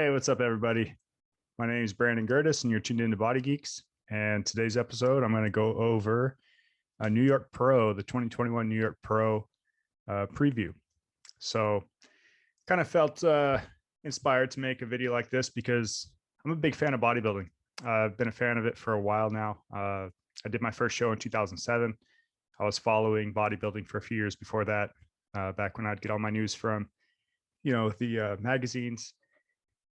Hey, what's up, everybody? My name is Brandon Gerdes, and you're tuned into Body Geeks. And today's episode, I'm going to go over a New York Pro, the 2021 New York Pro preview. So, kind of felt inspired to make a video like this because I'm a big fan of bodybuilding. I've been a fan of it for a while now. I did my first show in 2007. I was following bodybuilding for a few years before that, back when I'd get all my news from, the magazines,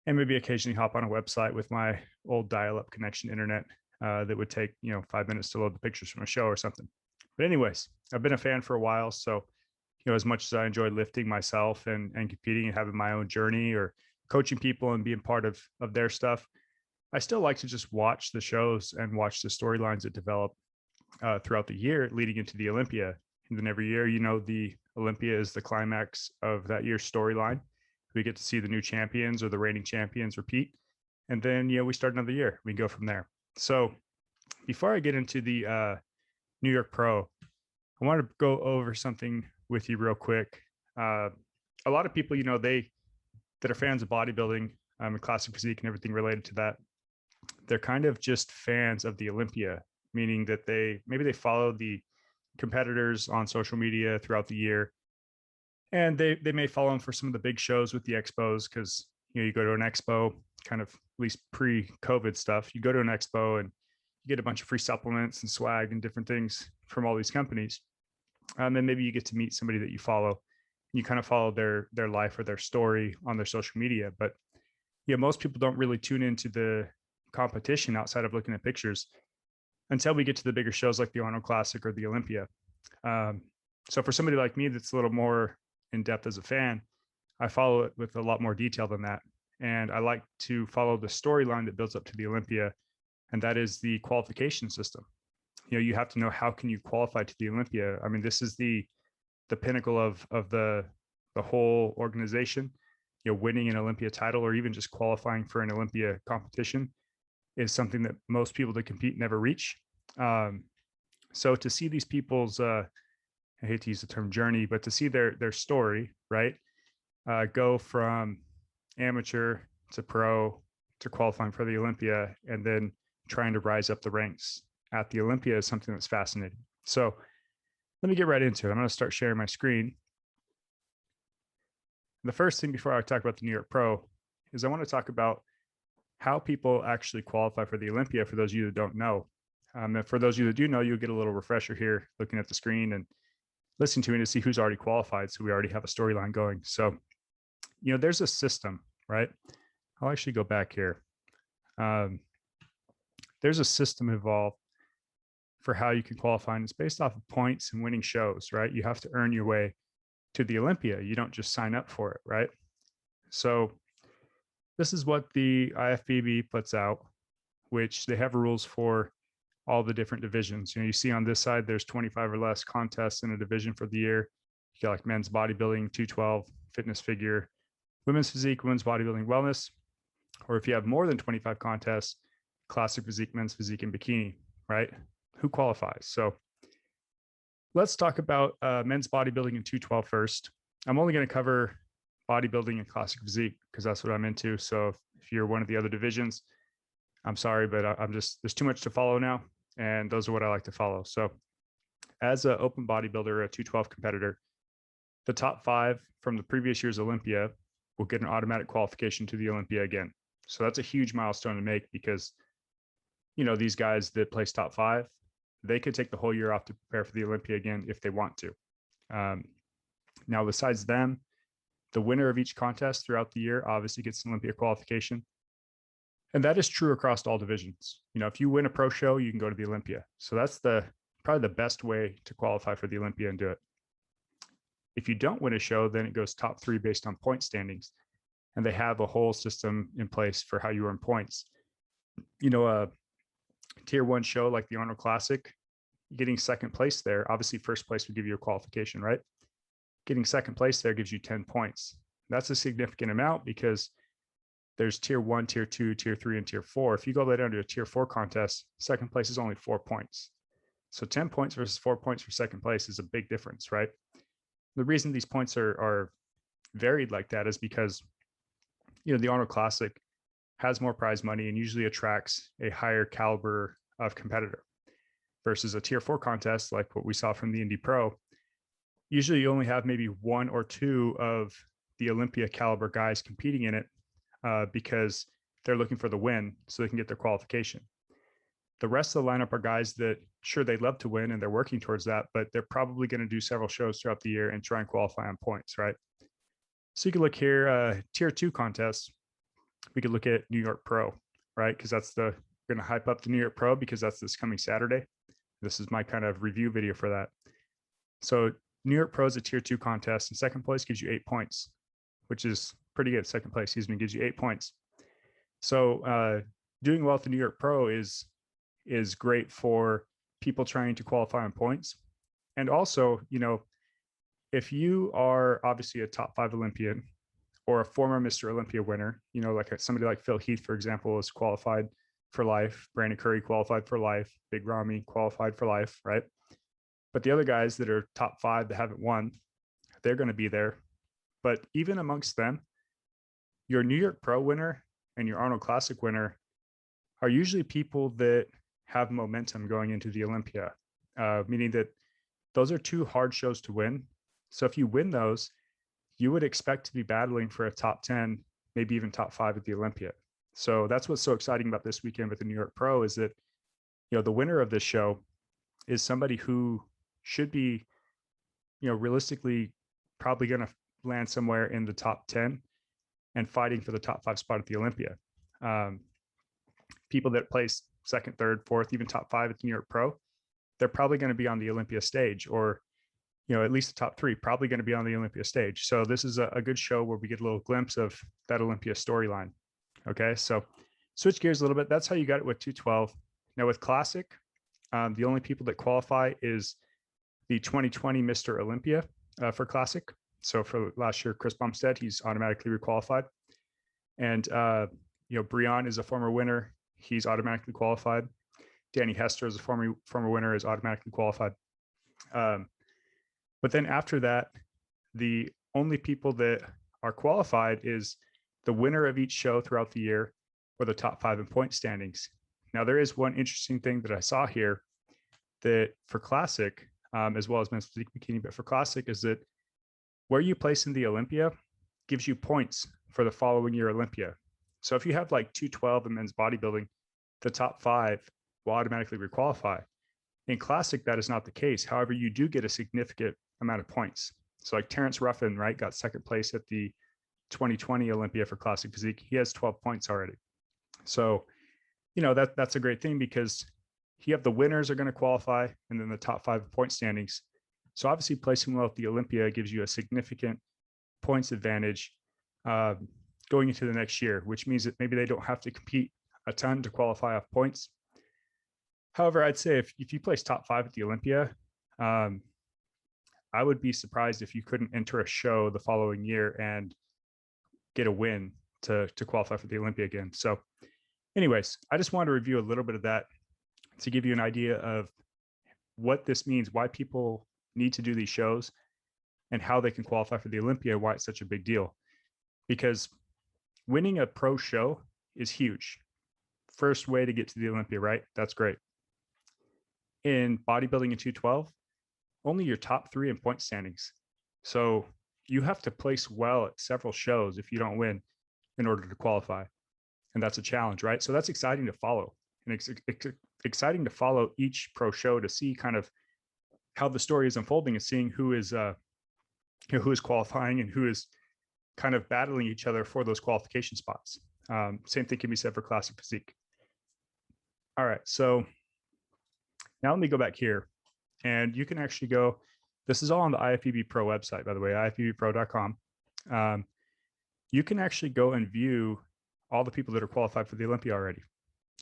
and maybe occasionally hop on a website with my old dial-up connection internet that would take 5 minutes to load the pictures from a show or something. But anyways, I've been a fan for a while, so as much as I enjoy lifting myself and competing and having my own journey or coaching people and being part of their stuff, I still like to just watch the shows and watch the storylines that develop throughout the year leading into the Olympia. And then every year, the Olympia is the climax of that year's storyline. We get to see the new champions or the reigning champions repeat. And then, we start another year. We go from there. So before I get into the New York Pro, I want to go over something with you real quick. A lot of people, that are fans of bodybuilding and classic physique and everything related to that, they're kind of just fans of the Olympia, meaning that maybe they follow the competitors on social media throughout the year. And they may follow them for some of the big shows with the expos because, you go to an expo, kind of at least pre-COVID stuff. You go to an expo and you get a bunch of free supplements and swag and different things from all these companies. And maybe you get to meet somebody that you follow. You kind of follow their life or their story on their social media. But most people don't really tune into the competition outside of looking at pictures until we get to the bigger shows like the Arnold Classic or the Olympia. So for somebody like me that's a little more in depth as a fan, I follow it with a lot more detail than that. And I like to follow the storyline that builds up to the Olympia, and that is the qualification system. You have to know, how can you qualify to the Olympia? I mean, this is the pinnacle of the whole organization. Winning an Olympia title or even just qualifying for an Olympia competition is something that most people that compete never reach. So to see these people's I hate to use the term journey, but to see their story, right? Go from amateur to pro to qualifying for the Olympia and then trying to rise up the ranks at the Olympia is something that's fascinating. So let me get right into it. I'm going to start sharing my screen. The first thing before I talk about the New York Pro is I want to talk about how people actually qualify for the Olympia for those of you that don't know. And for those of you that do know, you'll get a little refresher here looking at the screen and listen to me to see who's already qualified. So we already have a storyline going. So, there's a system, right? I'll actually go back here. There's a system involved for how you can qualify, and it's based off of points and winning shows, right? You have to earn your way to the Olympia. You don't just sign up for it, right? So this is what the Ifbb puts out, which they have rules for all the different divisions. You see on this side, there's 25 or less contests in a division for the year. You got like men's bodybuilding, 212, fitness figure, women's physique, women's bodybuilding, wellness. Or if you have more than 25 contests, classic physique, men's physique, and bikini, right? Who qualifies? So let's talk about men's bodybuilding and 212 first. I'm only going to cover bodybuilding and classic physique because that's what I'm into. So if you're one of the other divisions, I'm sorry, but there's too much to follow now. And those are what I like to follow. So as an open bodybuilder, a 212 competitor, the top 5 from the previous year's Olympia will get an automatic qualification to the Olympia again. So that's a huge milestone to make because, these guys that place top 5, they could take the whole year off to prepare for the Olympia again if they want to. Now, besides them, the winner of each contest throughout the year obviously gets an Olympia qualification. And that is true across all divisions. If you win a pro show, you can go to the Olympia. So that's probably the best way to qualify for the Olympia and do it. If you don't win a show, then it goes top 3 based on point standings. And they have a whole system in place for how you earn points. A tier 1 show like the Arnold Classic, getting second place there, obviously first place would give you a qualification, right? Getting second place there gives you 10 points. That's a significant amount because there's tier 1, tier 2, tier 3, and tier 4. If you go down to a tier 4 contest, second place is only 4 points. So 10 points versus 4 points for second place is a big difference, right? The reason these points are varied like that is because the Arnold Classic has more prize money and usually attracts a higher caliber of competitor versus a tier 4 contest like what we saw from the Indy Pro. Usually you only have maybe one or two of the Olympia caliber guys competing in it because they're looking for the win so they can get their qualification. The rest of the lineup are guys that, sure, they'd love to win and they're working towards that, but they're probably going to do several shows throughout the year and try and qualify on points, right? So you can look here, tier 2 contests. We could look at New York Pro, right? Because we're going to hype up the New York Pro because that's this coming Saturday. This is my kind of review video for that. So New York Pro is a tier 2 contest, and second place gives you 8 points, which is pretty good. Second place, gives you 8 points. So doing well at the New York Pro is great for people trying to qualify on points. And also, if you are obviously a top 5 Olympian or a former Mr. Olympia winner, like somebody like Phil Heath, for example, is qualified for life. Brandon Curry qualified for life. Big Ramy qualified for life, right? But the other guys that are top 5 that haven't won, they're going to be there. But even amongst them, your New York Pro winner and your Arnold Classic winner are usually people that have momentum going into the Olympia, meaning that those are 2 hard shows to win. So if you win those, you would expect to be battling for a top 10, maybe even top 5 at the Olympia. So that's what's so exciting about this weekend with the New York Pro is that, the winner of this show is somebody who should be, realistically probably going to land somewhere in the top 10 and fighting for the top 5 spot at the Olympia. People that place second, third, fourth, even top 5 at the New York Pro, they're probably going to be on the Olympia stage, or at least the top 3 probably going to be on the Olympia stage. So this is a good show where we get a little glimpse of that Olympia storyline. Okay, so switch gears a little bit. That's how you got it with 212. Now with Classic, the only people that qualify is the 2020 Mr. Olympia for Classic. So for last year, Chris Bumstead, he's automatically requalified. And, Breon is a former winner. He's automatically qualified. Danny Hester is a former winner, is automatically qualified. But then after that, the only people that are qualified is the winner of each show throughout the year or the top 5 in point standings. Now, there is one interesting thing that I saw here that for Classic, as well as men's physique bikini, but for Classic is that where you place in the Olympia gives you points for the following year Olympia. So if you have like 212 in men's bodybuilding, the top 5 will automatically requalify. In Classic, that is not the case. However, you do get a significant amount of points. So like Terrence Ruffin, right, got second place at the 2020 Olympia for Classic Physique. He has 12 points already. So, that's a great thing because you have the winners are going to qualify and then the top 5 point standings. So obviously placing well at the Olympia gives you a significant points advantage going into the next year, which means that maybe they don't have to compete a ton to qualify off points. However, I'd say if you place top 5 at the Olympia, I would be surprised if you couldn't enter a show the following year and get a win to qualify for the Olympia again. So anyways, I just wanted to review a little bit of that to give you an idea of what this means, why people need to do these shows and how they can qualify for the Olympia, why it's such a big deal. Because winning a pro show is huge. First way to get to the Olympia, right? That's great. In bodybuilding in 212, only your top 3 in point standings. So you have to place well at several shows if you don't win in order to qualify. And that's a challenge, right? So that's exciting to follow. And it's exciting to follow each pro show to see kind of how the story is unfolding and seeing who is qualifying and who is kind of battling each other for those qualification spots. Same thing can be said for Classic Physique. All right, so now let me go back here, and you can actually go. This is all on the Ifbb Pro website, by the way, ifbbpro.com. You can actually go and view all the people that are qualified for the Olympia already.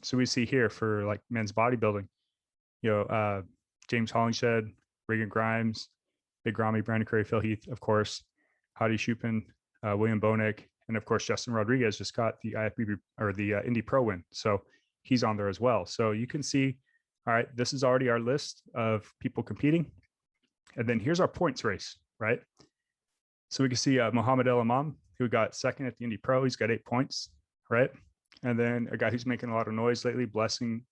So we see here for like men's bodybuilding, James Hollingshead, Regan Grimes, Big Ramy, Brandon Curry, Phil Heath, of course, Hadi Chupin, William Bonek, and of course, Justin Rodriguez just got the Ifbb or the Indy Pro win. So he's on there as well. So you can see, all right, this is already our list of people competing. And then here's our points race, right? So we can see Mohamed El Imam, who got second at the Indy Pro. He's got 8 points, right? And then a guy who's making a lot of noise lately, Blessing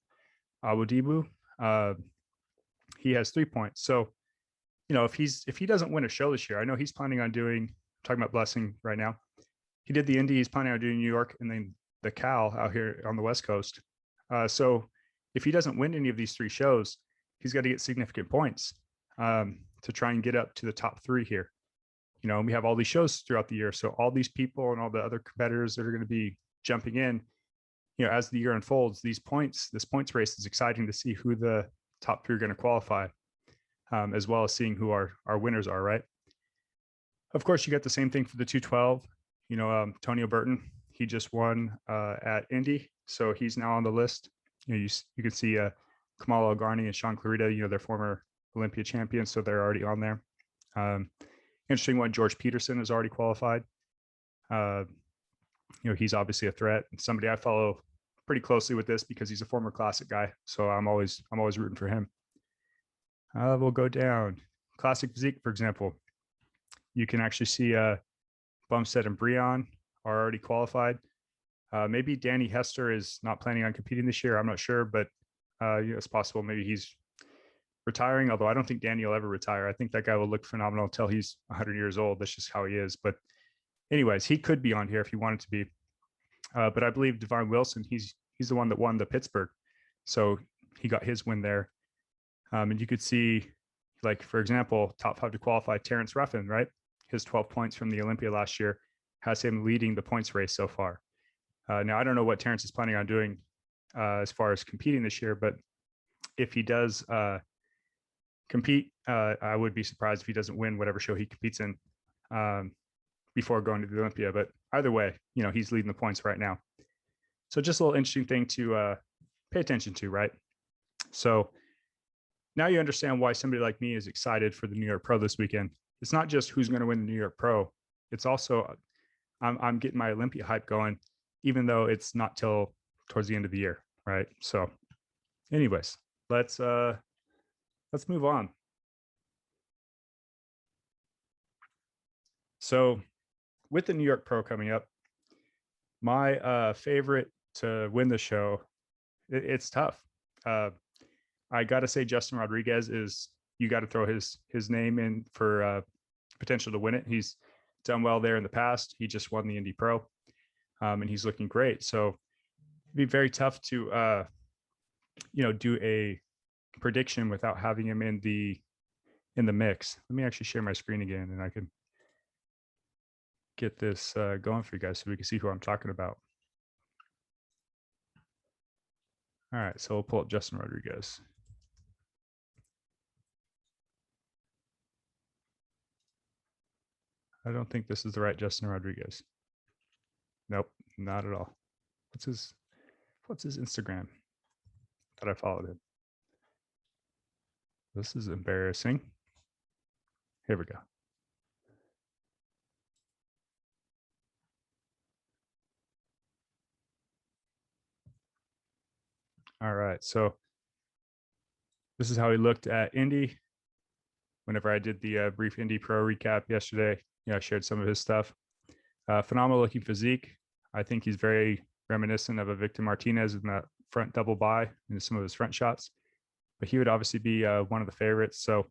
Awodibu, he has 3 points. So, if he doesn't win a show this year, I know he's planning on doing. Talking about Blessing right now, he did the Indy. He's planning on doing New York and then the Cal out here on the West Coast. So if he doesn't win any of these 3 shows, he's got to get significant points to try and get up to the top 3 here. And we have all these shows throughout the year. So all these people and all the other competitors that are going to be jumping in, as the year unfolds, this points race is exciting to see who the top 3 are going to qualify, as well as seeing who our winners are, right? Of course, you got the same thing for the 212. Tonio Burton, he just won at Indy, so he's now on the list. You can see Kamala Algarni and Sean Clarita, they're former Olympia champions, so they're already on there. Interesting one, George Peterson has already qualified. He's obviously a threat, and somebody I follow pretty closely with this because he's a former classic guy, so I'm always rooting for him. We'll go down. Classic physique, for example. You can actually see Bumstead and Breon are already qualified. Maybe Danny Hester is not planning on competing this year. I'm not sure, but it's possible maybe he's retiring, although I don't think Danny will ever retire. I think that guy will look phenomenal until he's 100 years old. That's just how he is. But anyways, he could be on here if he wanted to be. But I believe Devon Wilson, he's the one that won the Pittsburgh. So he got his win there. And you could see, like, for example, top 5 to qualify, Terrence Ruffin, right? His 12 points from the Olympia last year has him leading the points race so far. Now, I don't know what Terrence is planning on doing as far as competing this year, but if he does compete, I would be surprised if he doesn't win whatever show he competes in before going to the Olympia. But either way, he's leading the points right now. So just a little interesting thing to pay attention to, right? So now you understand why somebody like me is excited for the New York Pro this weekend. It's not just who's going to win the New York Pro. It's also I'm getting my Olympia hype going, even though it's not till towards the end of the year, right? So anyways, let's move on. So with the New York Pro coming up, my favorite to win the show, it's tough. I got to say Justin Rodriguez you got to throw his name in for potential to win it. He's done well there in the past. He just won the Indy Pro, and he's looking great. So it'd be very tough to do a prediction without having him in the mix. Let me actually share my screen again, and I can get this going for you guys so we can see who I'm talking about. All right, so we'll pull up Justin Rodriguez. I don't think this is the right Justin Rodriguez. Nope, not at all. What's his Instagram? Thought I followed him. This is embarrassing. Here we go. All right, so this is how he looked at Indy. Whenever I did the brief Indy Pro recap yesterday, I shared some of his stuff. Phenomenal looking physique. I think he's very reminiscent of a Victor Martinez in that front double by in some of his front shots. But he would obviously be one of the favorites. So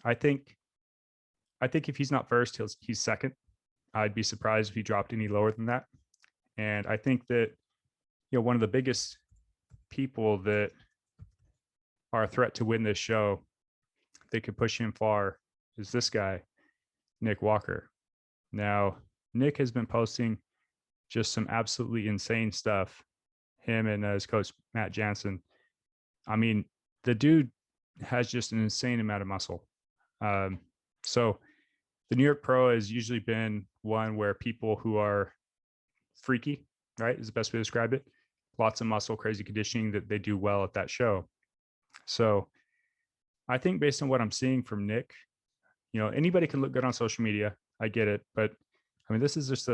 I think if he's not first, he's second. I'd be surprised if he dropped any lower than that. And I think that one of the biggest people that are a threat to win this show, they could push him far, is this guy, Nick Walker. Now, Nick has been posting just some absolutely insane stuff. Him and his coach, Matt Jansen. I mean, the dude has just an insane amount of muscle. So the New York Pro has usually been one where people who are freaky, right, is the best way to describe it. Lots of muscle, crazy conditioning, that they do well at that show. So I think based on what I'm seeing from Nick, anybody can look good on social media. I get it. But I mean, this is just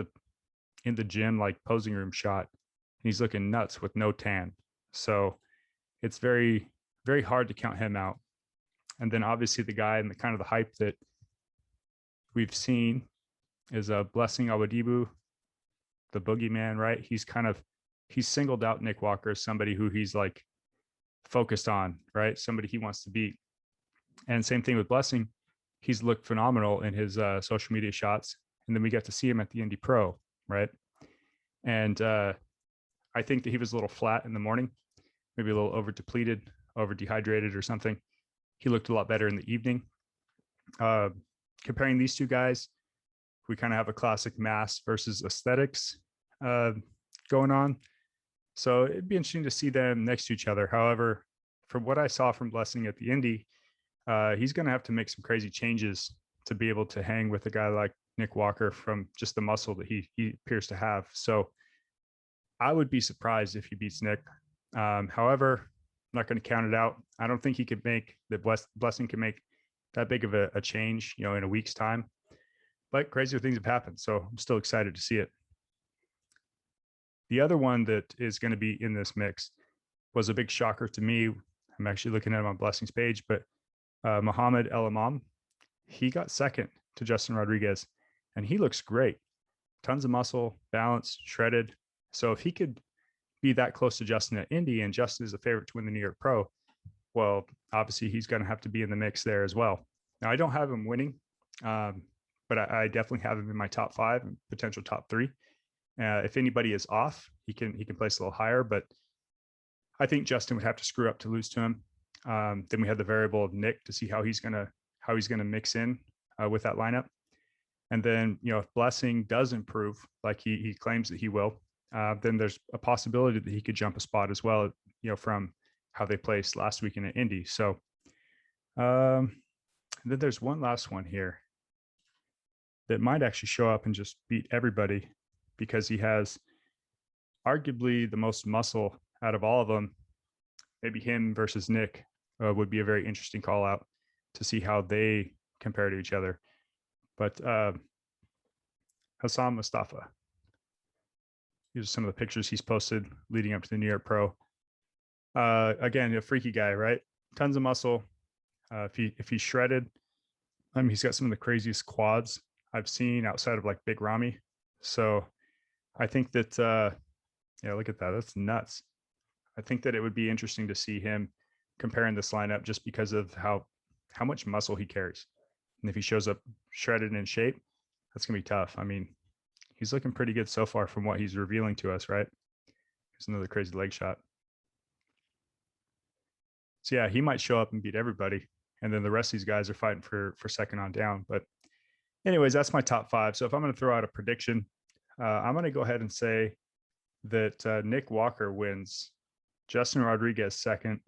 in the gym, like posing room shot. And he's looking nuts with no tan. So it's very, very hard to count him out. And then obviously the guy and the kind of the hype that we've seen is Blessing Awadibu, the boogeyman, right? He's singled out Nick Walker as somebody who he's like focused on, right? Somebody he wants to beat. And same thing with Blessing. He's looked phenomenal in his social media shots. And then we got to see him at the Indy Pro, right? And I think that he was a little flat in the morning, maybe a little over depleted, over dehydrated or something. He looked a lot better in the evening. Comparing these two guys, we kind of have a classic mass versus aesthetics going on. So it'd be interesting to see them next to each other. However, from what I saw from Blessing at the Indy, he's going to have to make some crazy changes to be able to hang with a guy like Nick Walker from just the muscle that he appears to have. So I would be surprised if he beats Nick. However, I'm not going to count it out. I don't think he could make Blessing can make that big of a change, in a week's time. But crazier things have happened. So I'm still excited to see it. The other one that is going to be in this mix was a big shocker to me. I'm actually looking at him on Blessing's page, but Muhammad El Imam, he got second to Justin Rodriguez, and he looks great. Tons of muscle, balance, shredded. So if he could be that close to Justin at Indy, and Justin is a favorite to win the New York Pro, well, obviously he's going to have to be in the mix there as well. Now, I don't have him winning, but I definitely have him in my top 5 and potential top 3. If anybody is off, he can place a little higher, but I think Justin would have to screw up to lose to him. Then we have the variable of Nick to see how he's gonna mix in with that lineup. And then, if Blessing does improve like he claims that he will, then there's a possibility that he could jump a spot as well, from how they placed last weekend at Indy. So then there's one last one here that might actually show up and just beat everybody, because he has arguably the most muscle out of all of them. Maybe him versus Nick would be a very interesting call out to see how they compare to each other. But Hassan Mustafa, these are some of the pictures he's posted leading up to the New York Pro. Again, a freaky guy, right? Tons of muscle. If he's shredded, he's got some of the craziest quads I've seen outside of like Big Ramy. So I think that, look at that. That's nuts. I think that it would be interesting to see him comparing this lineup just because of how much muscle he carries. And if he shows up shredded and in shape, that's going to be tough. I mean, he's looking pretty good so far from what he's revealing to us, right? Here's another crazy leg shot. So yeah, he might show up and beat everybody. And then the rest of these guys are fighting for second on down. But anyways, that's my top 5. So if I'm going to throw out a prediction, I'm going to go ahead and say that Nick Walker wins, Justin Rodriguez second,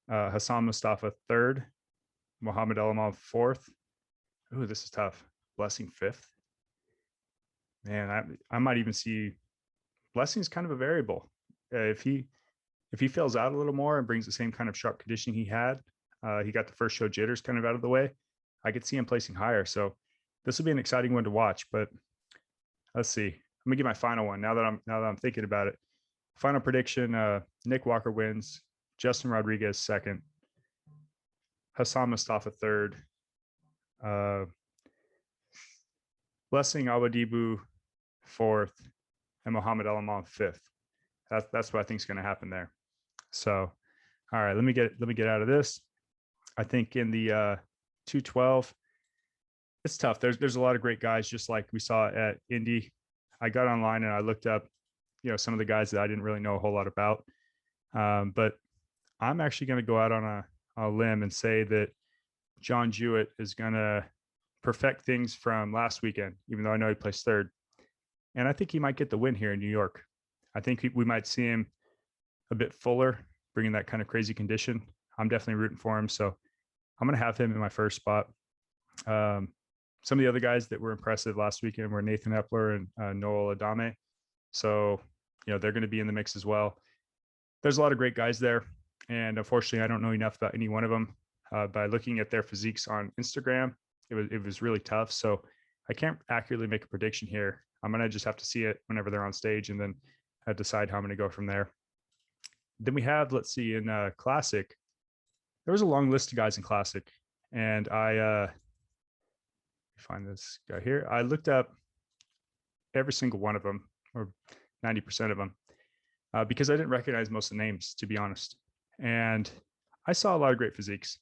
Hassan Mustafa third, Muhammad El Imam fourth. Ooh, this is tough. Blessing fifth. Man, I might even see Blessing's kind of a variable. If he fills out a little more and brings the same kind of sharp conditioning he had, he got the first show jitters kind of out of the way, I could see him placing higher. So this will be an exciting one to watch. But let's see. Let me get my final one now that I'm thinking about it. Final prediction: Nick Walker wins, Justin Rodriguez second, Hassan Mustafa third, Blessing Awadibu fourth, and Muhammad El Imam fifth. That's what I think is going to happen there. So, all right, let me get out of this. I think in the 212, it's tough. There's a lot of great guys, just like we saw at Indy. I got online and I looked up, some of the guys that I didn't really know a whole lot about. But I'm actually going to go out on a limb and say that John Jewett is going to perfect things from last weekend, even though I know he placed third. And I think he might get the win here in New York. I think we might see him a bit fuller, bringing that kind of crazy condition. I'm definitely rooting for him. So I'm going to have him in my first spot. Some of the other guys that were impressive last weekend were Nathan Epler and Noel Adame. So, they're going to be in the mix as well. There's a lot of great guys there. And unfortunately, I don't know enough about any one of them. By looking at their physiques on Instagram, it was really tough. So I can't accurately make a prediction here. I'm going to just have to see it whenever they're on stage and then decide how I'm going to go from there. Then we have, let's see, in Classic, there was a long list of guys in Classic. And I find this guy here. I looked up every single one of them, or 90% of them, because I didn't recognize most of the names, to be honest. And I saw a lot of great physiques,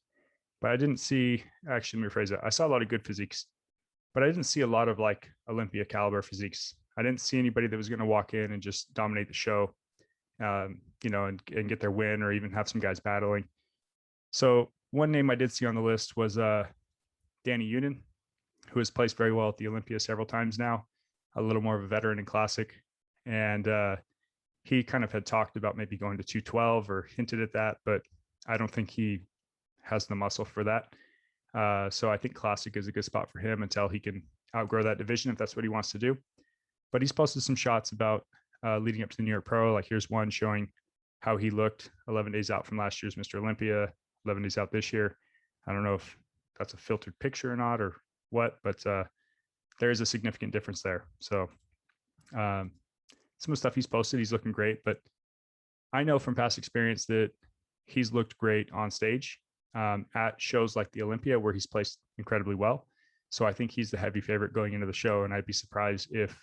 but I didn't see, actually, let me rephrase it. I saw a lot of good physiques, but I didn't see a lot of like Olympia caliber physiques. I didn't see anybody that was going to walk in and just dominate the show, you know, and get their win, or even have some guys battling. So one name I did see on the list was Danny Unin, who has placed very well at the Olympia several times now, a little more of a veteran in classic. And he kind of had talked about maybe going to 212 or hinted at that, but I don't think he has the muscle for that. So I think classic is a good spot for him until he can outgrow that division, if that's what he wants to do. But he's posted some shots about leading up to the New York Pro. Like here's one showing how he looked 11 days out from last year's Mr. Olympia, 11 days out this year. I don't know if that's a filtered picture or not or what, but there is a significant difference there. So some of the stuff he's posted, he's looking great, but I know from past experience that he's looked great on stage at shows like the Olympia, where he's placed incredibly well. So I think he's the heavy favorite going into the show, and I'd be surprised if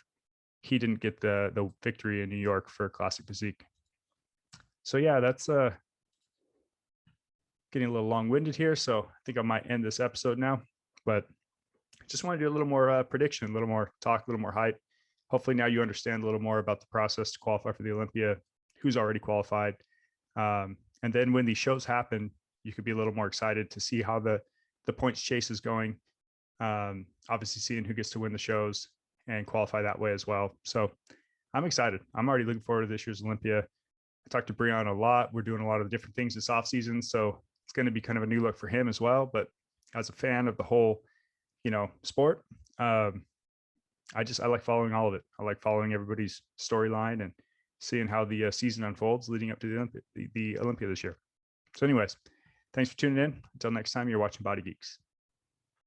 he didn't get the victory in New York for classic physique. So yeah, that's getting a little long-winded here, so I think I might end this episode now, but just want to do a little more prediction, a little more talk, a little more hype. Hopefully now you understand a little more about the process to qualify for the Olympia, who's already qualified. And then when these shows happen, you could be a little more excited to see how the points chase is going. Obviously seeing who gets to win the shows and qualify that way as well. So I'm excited. I'm already looking forward to this year's Olympia. I talked to Breon a lot. We're doing a lot of different things this off season, so it's going to be kind of a new look for him as well. But as a fan of the whole, you know, sport, I like following all of it. I like following everybody's storyline and seeing how the season unfolds leading up to the Olympia this year. So anyways, thanks for tuning in. Until next time, you're watching Body Geeks.